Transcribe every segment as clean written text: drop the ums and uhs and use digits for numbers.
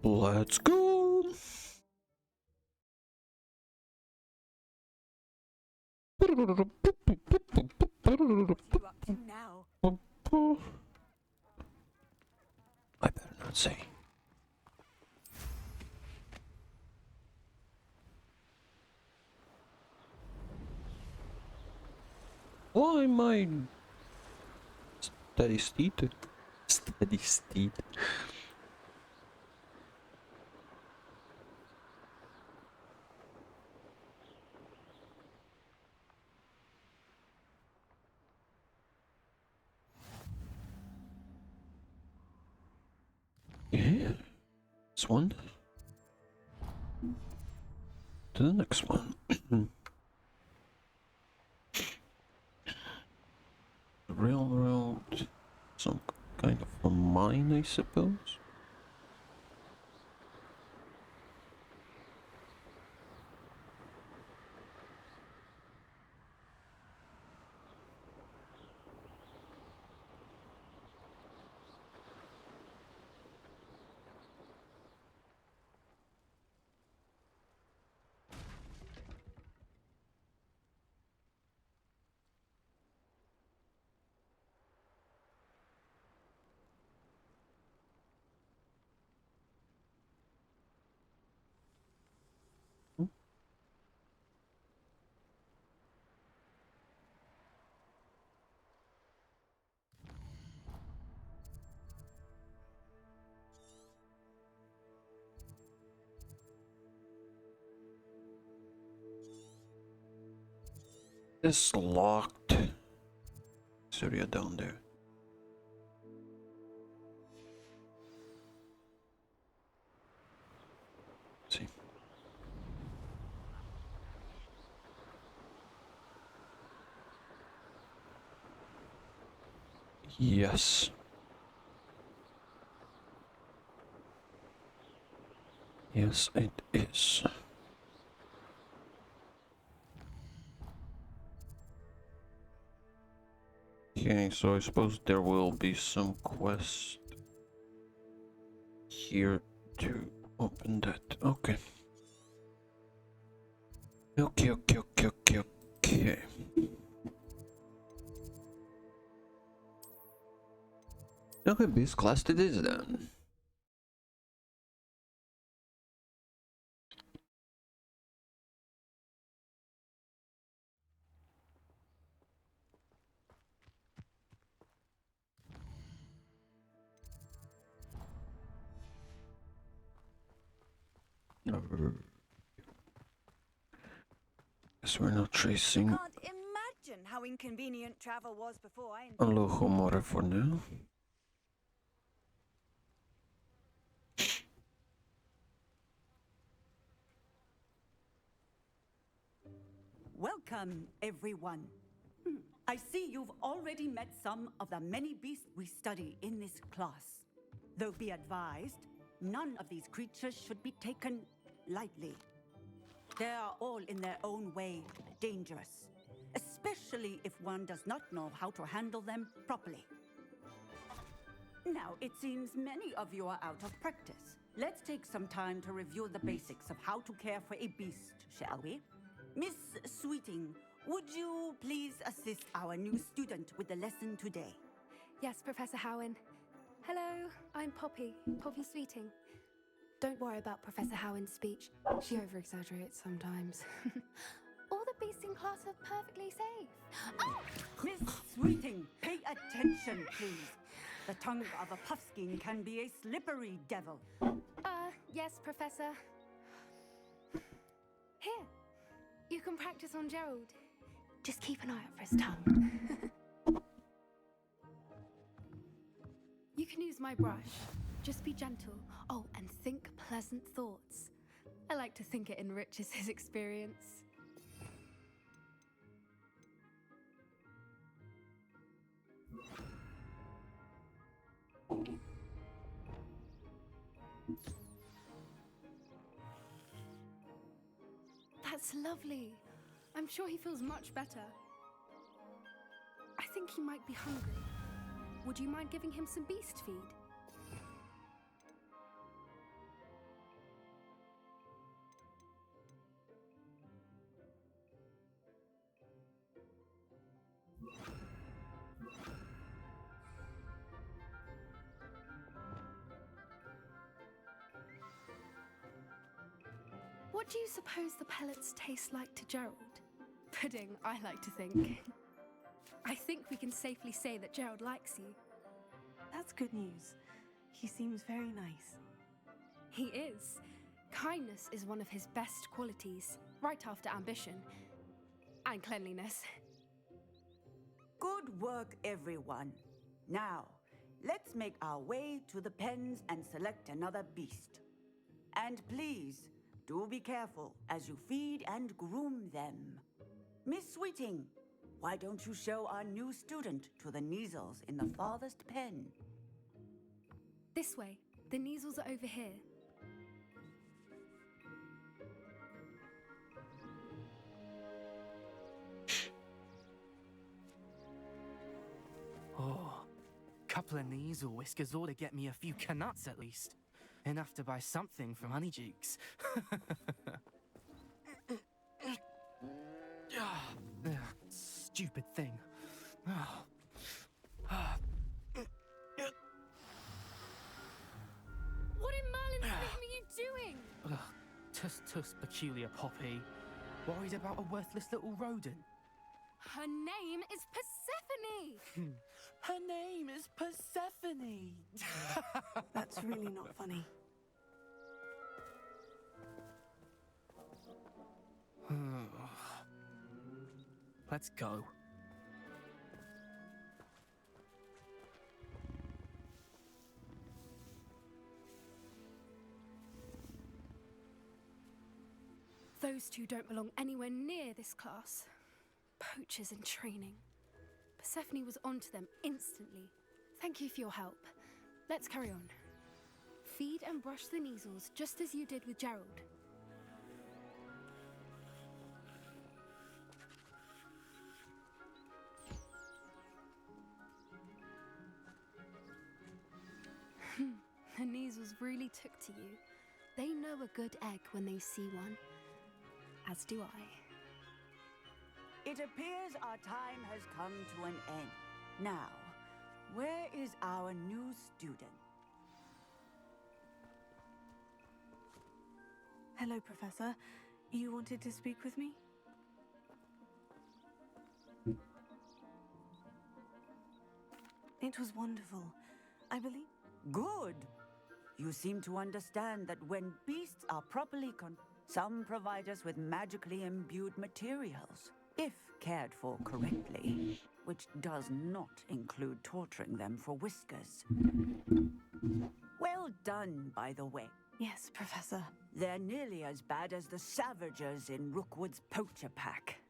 Let's go. What are you up to now? I better not say. Why am I steady steed? Steady steed. Yeah. This one. To the next one. Railroad. Some kind of a mine, I suppose. It's locked. So you're down there. See. Yes. Yes, it is. Okay, so I suppose there will be some quest here to open that. Okay. Okay. Okay, beast class it is then. Guess we're not tracing. Can't imagine how inconvenient travel was before I. A little more for now. Welcome, everyone. I see you've already met some of the many beasts we study in this class. Though be advised, none of these creatures should be taken lightly. They are all in their own way dangerous, especially if one does not know how to handle them properly. Now, it seems many of you are out of practice. Let's take some time to review the basics of how to care for a beast, shall we? Miss Sweeting, would you please assist our new student with the lesson today? Yes, Professor Howin. Hello, I'm Poppy Sweeting. Don't worry about Professor Howin's speech. She over-exaggerates sometimes. All the beasts in class are perfectly safe. Oh! Miss Sweeting, pay attention, please. The tongue of a puffskein can be a slippery devil. Yes, Professor. Here, you can practice on Gerald. Just keep an eye out for his tongue. You can use my brush. Just be gentle. Oh, and think pleasant thoughts. I like to think it enriches his experience. That's lovely. I'm sure he feels much better. I think he might be hungry. Would you mind giving him some beast feed? What do you suppose the pellets taste like to Gerald? Pudding, I like to think. I think we can safely say that Gerald likes you. That's good news. He seems very nice. He is. Kindness is one of his best qualities, right after ambition and cleanliness. Good work, everyone. Now, let's make our way to the pens and select another beast. And please, do be careful as you feed and groom them. Miss Sweeting, why don't you show our new student to the Neasels in the farthest pen? This way. The Neasels are over here. Oh, couple of Neasel whiskers ought to get me a few canuts at least. Enough to buy something from Honeydukes. Stupid thing. What in Merlin's name are you doing? Tuss, peculiar Poppy. Worried about a worthless little rodent? Her name is Persephone! Her name is Persephone! That's really not funny. Let's go. Those two don't belong anywhere near this class. Poachers in training. Persephone was onto them instantly. Thank you for your help. Let's carry on. Feed and brush the Neasels just as you did with Gerald. The Neasels really took to you. They know a good egg when they see one. As do I. It appears our time has come to an end. Now, where is our new student? Hello, Professor. You wanted to speak with me? It was wonderful. I believe... Good. You seem to understand that when beasts are properly some provide us with magically imbued materials, if cared for correctly, which does not include torturing them for whiskers. Well done, by the way. Yes, Professor. They're nearly as bad as the Savagers in Rookwood's poacher pack.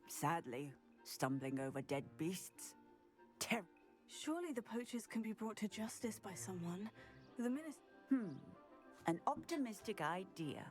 Sadly, stumbling over dead beasts. Surely the poachers can be brought to justice by someone. The minister... An optimistic idea.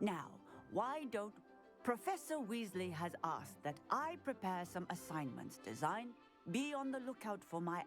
Now, why don't... Professor Weasley has asked that I prepare some assignments designed. Be on the lookout for my...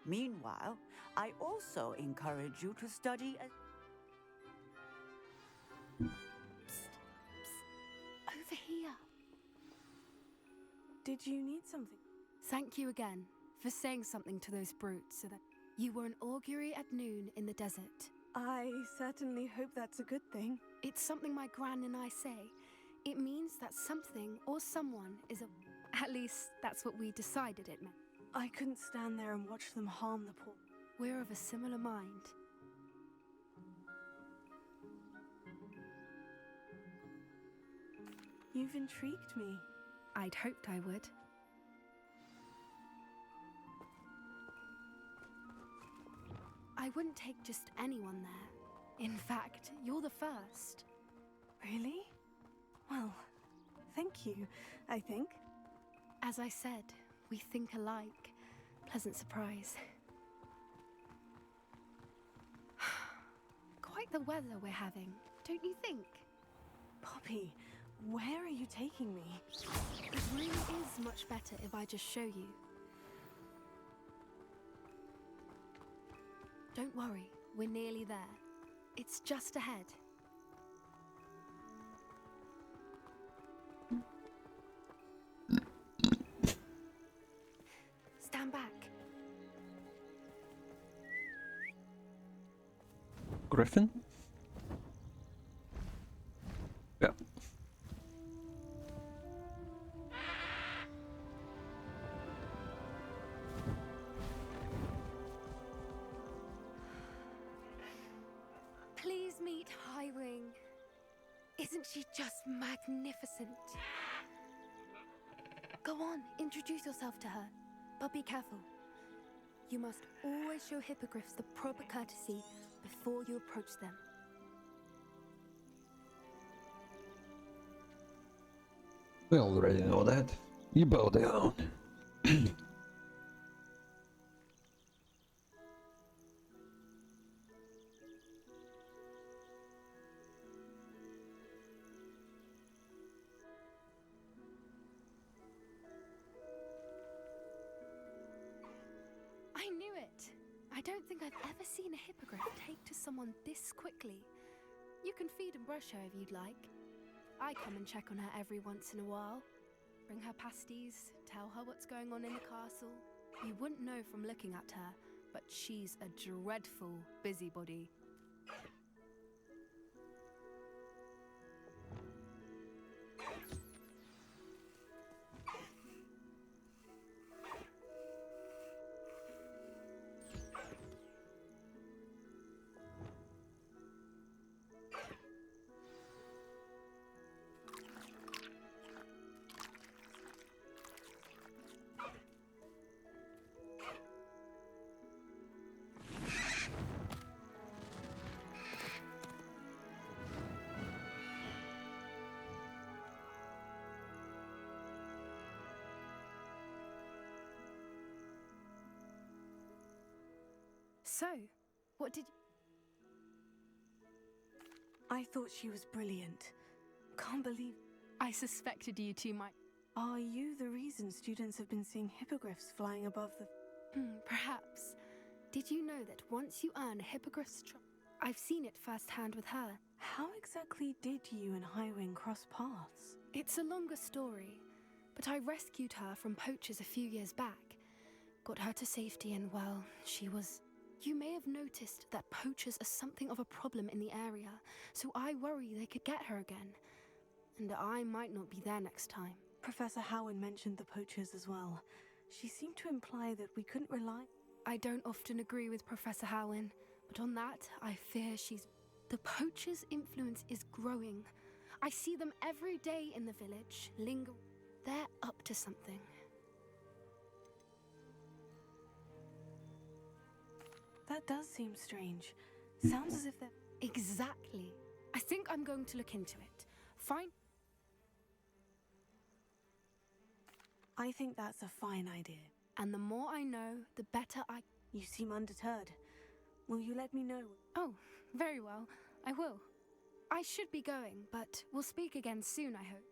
Meanwhile, I also encourage you to study... Over here. Did you need something? Thank you again for saying something to those brutes so that you were an augury at noon in the desert. I certainly hope that's a good thing. It's something my gran and I say. It means that something or someone is a... At least, that's what we decided it meant. I couldn't stand there and watch them harm the poor... We're of a similar mind. You've intrigued me. I'd hoped I would. I wouldn't take just anyone there. In fact, you're the first. Really? Well, thank you, I think. As I said, we think alike. Pleasant surprise. Quite the weather we're having, don't you think? Poppy, where are you taking me? It really is much better if I just show you. Don't worry, we're nearly there. It's just ahead. Stand back. Griffin? Isn't she just magnificent? Go on, introduce yourself to her. But be careful. You must always show hippogriffs the proper courtesy before you approach them. We already know that. You bow down. I knew it! I don't think I've ever seen a hippogriff take to someone this quickly. You can feed and brush her if you'd like. I come and check on her every once in a while. Bring her pasties, tell her what's going on in the castle. You wouldn't know from looking at her, but she's a dreadful busybody. So, what did I thought she was brilliant. Can't believe. I suspected you two might... Are you the reason students have been seeing hippogriffs flying above the... Perhaps. Did you know that once you earn a hippogriff's I've seen it firsthand with her. How exactly did you and Highwing cross paths? It's a longer story, but I rescued her from poachers a few years back. Got her to safety and, well, she was... You may have noticed that poachers are something of a problem in the area, so I worry they could get her again. And I might not be there next time. Professor Howin mentioned the poachers as well. She seemed to imply that we couldn't rely... I don't often agree with Professor Howin, but on that, I fear she's... The poachers' influence is growing. I see them every day in the village, linger... They're up to something. That does seem strange. Sounds as if they're... Exactly. I think I'm going to look into it. Fine. I think that's a fine idea. And the more I know, the better I... You seem undeterred. Will you let me know? Oh, very well. I will. I should be going, but we'll speak again soon, I hope.